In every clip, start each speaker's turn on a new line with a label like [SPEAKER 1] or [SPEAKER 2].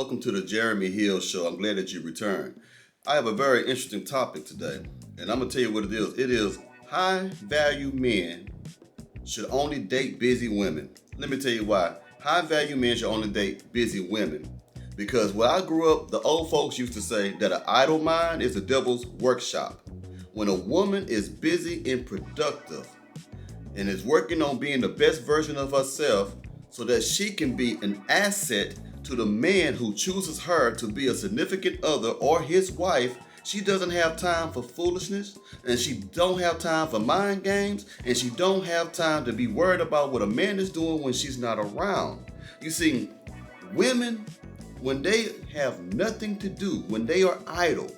[SPEAKER 1] Welcome to the Jeremy Hill Show. I'm glad that you returned. I have a very interesting topic today, and I'm going to tell you what it is. It is high value men should only date busy women. Let me tell you why. High value men should only date busy women. Because when I grew up, the old folks used to say that an idle mind is the devil's workshop. When a woman is busy and productive and is working on being the best version of herself so that she can be an asset to the man who chooses her to be a significant other or his wife, she doesn't have time for foolishness, and she don't have time for mind games, and she don't have time to be worried about what a man is doing when she's not around. You see, women, when they have nothing to do, when they are idle,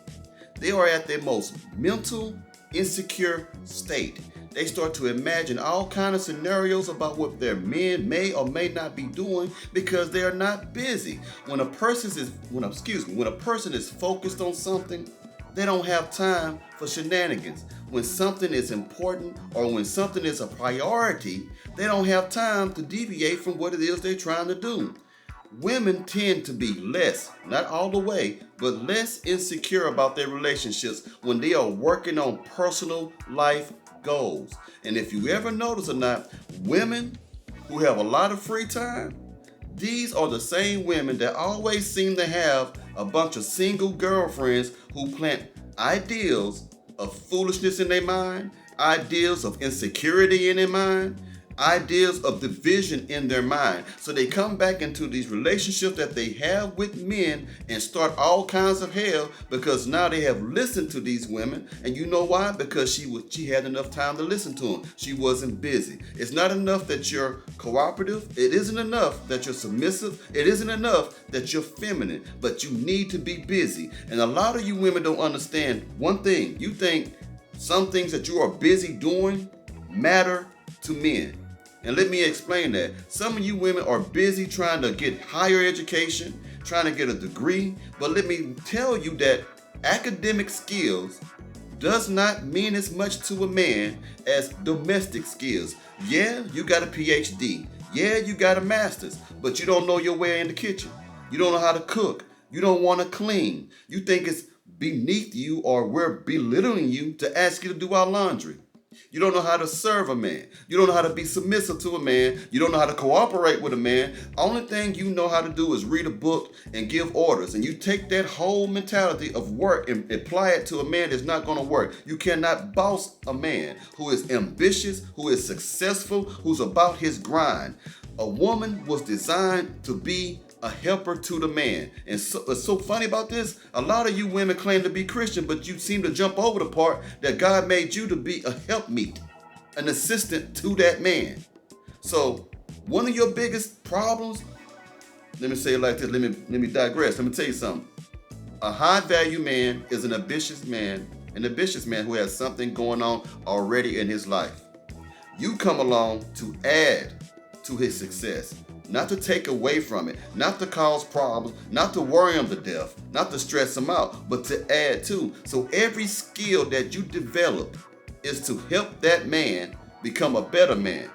[SPEAKER 1] they are at their most mental, insecure state. They start to imagine all kinds of scenarios about what their men may or may not be doing because they are not busy. When a person is focused on something, they don't have time for shenanigans. When something is important or when something is a priority, they don't have time to deviate from what it is they're trying to do. Women tend to be less, not all the way, but less insecure about their relationships when they are working on personal life goals. And if you ever notice or not, women who have a lot of free time, these are the same women that always seem to have a bunch of single girlfriends who plant ideals of foolishness in their mind, ideals of insecurity in their mind, ideas of division in their mind. So they come back into these relationships that they have with men and start all kinds of hell because now they have listened to these women. And you know why? Because she had enough time to listen to them. She wasn't busy. It's not enough that you're cooperative. It isn't enough that you're submissive. It isn't enough that you're feminine, but you need to be busy. And a lot of you women don't understand one thing. You think some things that you are busy doing matter to men. And let me explain that. Some of you women are busy trying to get higher education, trying to get a degree, but let me tell you that academic skills does not mean as much to a man as domestic skills. Yeah, you got a PhD. Yeah, you got a master's, but you don't know your way in the kitchen. You don't know how to cook. You don't want to clean. You think it's beneath you or we're belittling you to ask you to do our laundry. You don't know how to serve a man. You don't know how to be submissive to a man. You don't know how to cooperate with a man. Only thing you know how to do is read a book and give orders. And you take that whole mentality of work and apply it to a man that's not going to work. You cannot boss a man who is ambitious, who is successful, who's about his grind. A woman was designed to be a helper to the man. And so, what's so funny about this, a lot of you women claim to be Christian, but you seem to jump over the part that God made you to be a helpmeet, an assistant to that man. So one of your biggest problems, let me say it like this, let me digress. Let me tell you something. A high value man is an ambitious man who has something going on already in his life. You come along to add to his success, not to take away from it, not to cause problems, not to worry him to death, not to stress him out, but to add to. So every skill that you develop is to help that man become a better man.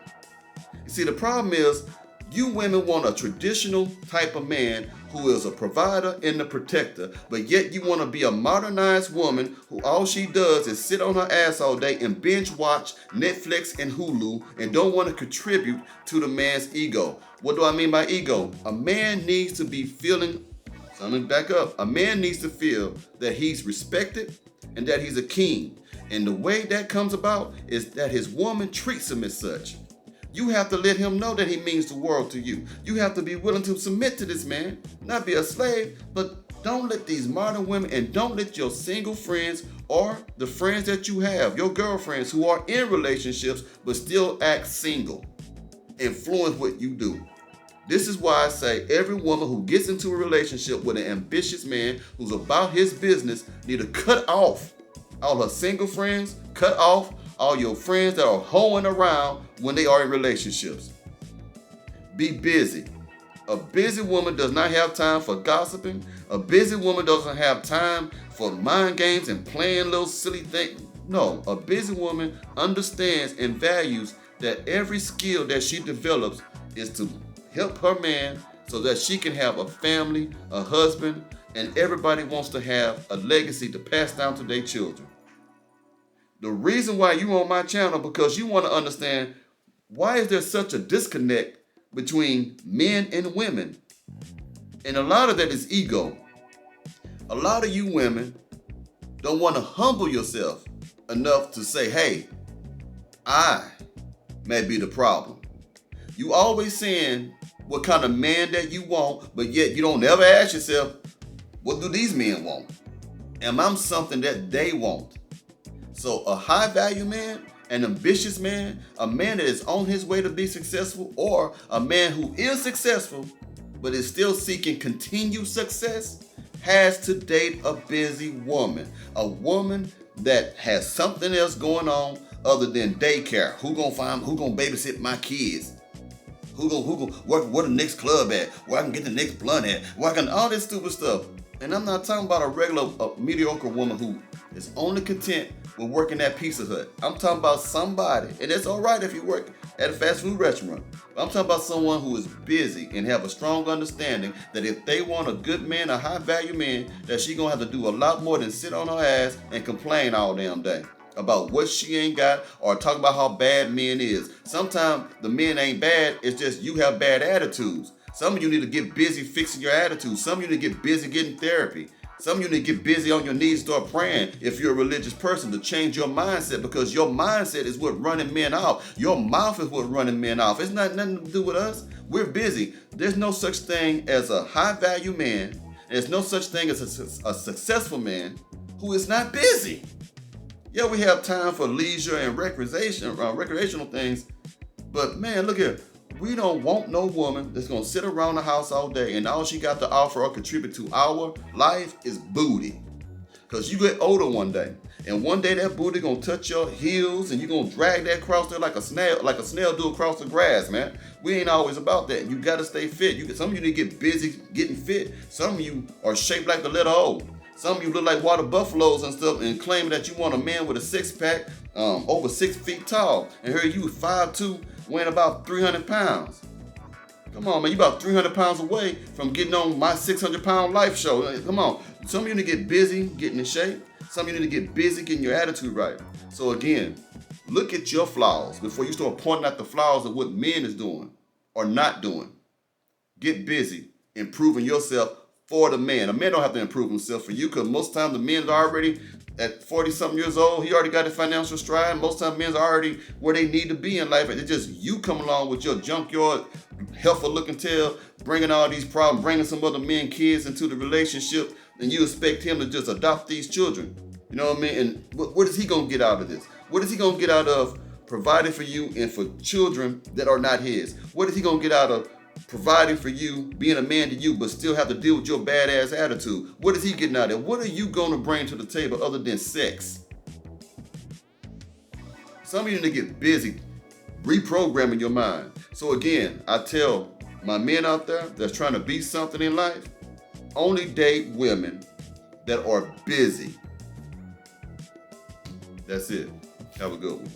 [SPEAKER 1] You see, the problem is you women want a traditional type of man who is a provider and a protector, but yet you want to be a modernized woman who all she does is sit on her ass all day and binge watch Netflix and Hulu and don't want to contribute to the man's ego. What do I mean by ego? A man needs to be feeling, so let me back up. A man needs to feel that he's respected and that he's a king. And the way that comes about is that his woman treats him as such. You have to let him know that he means the world to you. You have to be willing to submit to this man, not be a slave, but don't let these modern women and don't let your single friends or the friends that you have, your girlfriends who are in relationships but still act single, influence what you do. This is why I say every woman who gets into a relationship with an ambitious man who's about his business need to cut off all her single friends, cut off all your friends that are hoeing around when they are in relationships. Be busy. A busy woman does not have time for gossiping. A busy woman doesn't have time for mind games and playing little silly things. No, a busy woman understands and values that every skill that she develops is to help her man so that she can have a family, a husband, and everybody wants to have a legacy to pass down to their children. The reason why you on my channel, because you want to understand why is there such a disconnect between men and women. And a lot of that is ego. A lot of you women don't want to humble yourself enough to say, hey, I may be the problem. You always saying what kind of man that you want, but yet you don't ever ask yourself, what do these men want? Am I something that they want? So a high value man, an ambitious man, a man that is on his way to be successful, or a man who is successful but is still seeking continued success, has to date a busy woman. A woman that has something else going on other than daycare. Who gonna babysit my kids? Who gonna where the next club at? Where I can get the next blunt at? Where I can all this stupid stuff. And I'm not talking about a mediocre woman who is only content with working at Pizza Hut. I'm talking about somebody, and it's all right if you work at a fast food restaurant. But I'm talking about someone who is busy and have a strong understanding that if they want a good man, a high value man, that she gonna have to do a lot more than sit on her ass and complain all damn day about what she ain't got or talk about how bad men is. Sometimes the men ain't bad, it's just you have bad attitudes. Some of you need to get busy fixing your attitude. Some of you need to get busy getting therapy. Some of you need to get busy on your knees, start praying if you're a religious person, to change your mindset, because your mindset is what running men off. Your mouth is what running men off. It's not nothing to do with us. We're busy. There's no such thing as a high value man. There's no such thing as a successful man who is not busy. Yeah, we have time for leisure and recreational things, but man, look here. We don't want no woman that's gonna sit around the house all day and all she got to offer or contribute to our life is booty. Cause you get older one day, and one day that booty gonna touch your heels and you gonna drag that across there like a snail do across the grass, man. We ain't always about that. You gotta stay fit. Some of you need to get busy getting fit. Some of you are shaped like the letter O. Some of you look like water buffaloes and stuff, and claiming that you want a man with a six-pack, over 6 feet tall. And here you 5'2", weighing about 300 pounds. Come on, man, you about 300 pounds away from getting on my 600-pound life show. Come on. Some of you need to get busy getting in shape. Some of you need to get busy getting your attitude right. So again, look at your flaws before you start pointing out the flaws of what men is doing or not doing. Get busy improving yourself for the man. A man don't have to improve himself for you, because most times the men are already at 40-something years old. He already got a financial stride. Most times men are already where they need to be in life. It's just you come along with your junkyard, helpful looking tail, bringing all these problems, bringing some other men, kids into the relationship, and you expect him to just adopt these children. You know what I mean? And what is he going to get out of this? What is he going to get out of providing for you and for children that are not his? What is he going to get out of providing for you, being a man to you, but still have to deal with your badass attitude? What is he getting out of it? What are you going to bring to the table other than sex? Some of you need to get busy reprogramming your mind. So again, I tell my men out there that's trying to be something in life, only date women that are busy. That's it. Have a good one.